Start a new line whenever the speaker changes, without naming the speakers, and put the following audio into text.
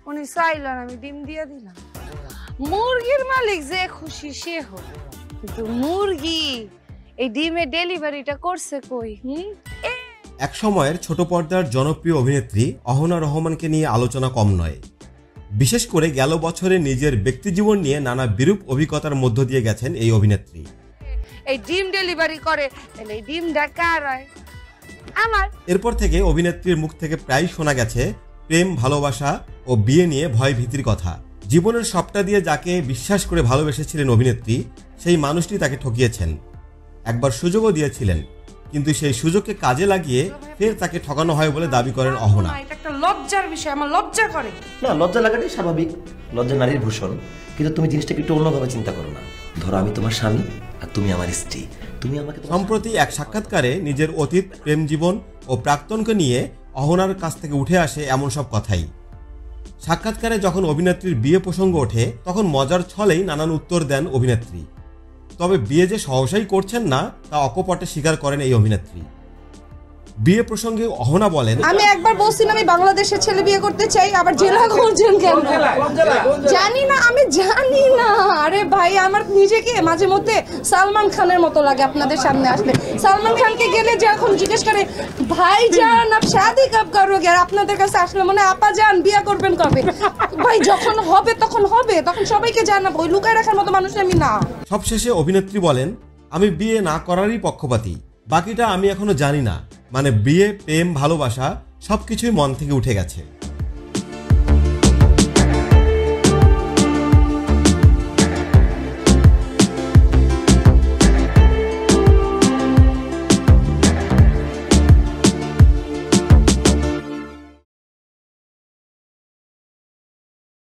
উনি চাইলেন আমি ডিম দিয়ে দিলাম। মুরগির মালিক যে খুশি সে হোক, কিন্তু মুরগি এই ডিমের ডেলিভারিটা করছে কই?
এক সময়ের ছোট পর্দার জনপ্রিয় অভিনেত্রী অহনা রহমানকে নিয়ে আলোচনা কম নয়। বিশেষ করে গেল বছরে নিজের ব্যক্তিজীবন নিয়ে নানা বিরূপ অভিজ্ঞতার মধ্য দিয়ে গেছেন এই অভিনেত্রী।
এই ডিম ডেলিভারি করে, তাহলে এই ডিমটা কার হয়? আমার।
এরপর থেকে অভিনেত্রীর মুখ থেকে প্রায় শোনা গেছে প্রেম, ভালোবাসা ও বিয়ে নিয়ে ভয় ভীতির কথা। জীবনের সবটা দিয়ে যাকে বিশ্বাস করে ভালোবেসেছিলেন অভিনেত্রী, সেই মানুষটি তাকে ঠকিয়েছেন। একবার সুযোগও দিয়েছিলেন, কিন্তু সেই সুযোগকে কাজে লাগিয়ে ফের তাকে ঠকানো হয় বলে দাবি করেন অহনা।
এটা একটা লজ্জার বিষয়, আমার লজ্জা করে।
না, লজ্জা লাগাটাই স্বাভাবিক, লজ্জা নারীর ভূষণ। কিন্তু তুমি জিনিসটাকে একটু অন্যভাবে চিন্তা করো না। ধরো আমি তোমার স্বামী আর তুমি আমার স্ত্রী, তুমি আমাকে।
সম্প্রতি এক সাক্ষাৎকারে নিজের অতীত, প্রেম জীবন ও প্রাক্তনকে নিয়ে অহনার কাছ থেকে উঠে আসে এমন সব কথাই। সাক্ষাৎকারে যখন অভিনেত্রীর বিয়ে প্রসঙ্গ ওঠে, তখন মজার ছলেই নানান উত্তর দেন অভিনেত্রী। তবে বিয়ে যে সহসাই করছেন না তা অকপটে স্বীকার করেন এই অভিনেত্রী। বিয়ে প্রসঙ্গে অহনা বলেন,
আমি একবার বলছি না আমি বাংলাদেশের ছেলে বিয়ে করতে চাই, আবার জেলা করছেন কেন? জানি না, আমি জানি না। আরে ভাই, আমার নিজেকে মাঝে মধ্যে সালমান খানের মতো লাগে আপনাদের সামনে আসলে। সালমান খানকে গেলে যখন জিজ্ঞেস করে ভাই জান আপ শাদি কব করোগে, আর আপনাদের কাছে আসলে মনে আপা জান বিয়ে করবেন কবে? ভাই যখন হবে তখন হবে, তখন সবাইকে জানাবো। ওই লুকায় রাখার মতো মানুষ আমি না।
সবশেষে অভিনেত্রী বলেন, আমি বিয়ে না করারই পক্ষপাতী, বাকিটা আমি এখনো জানি না। মানে বিয়ে, প্রেম, ভালোবাসা সবকিছুই মন থেকে উঠে গেছে।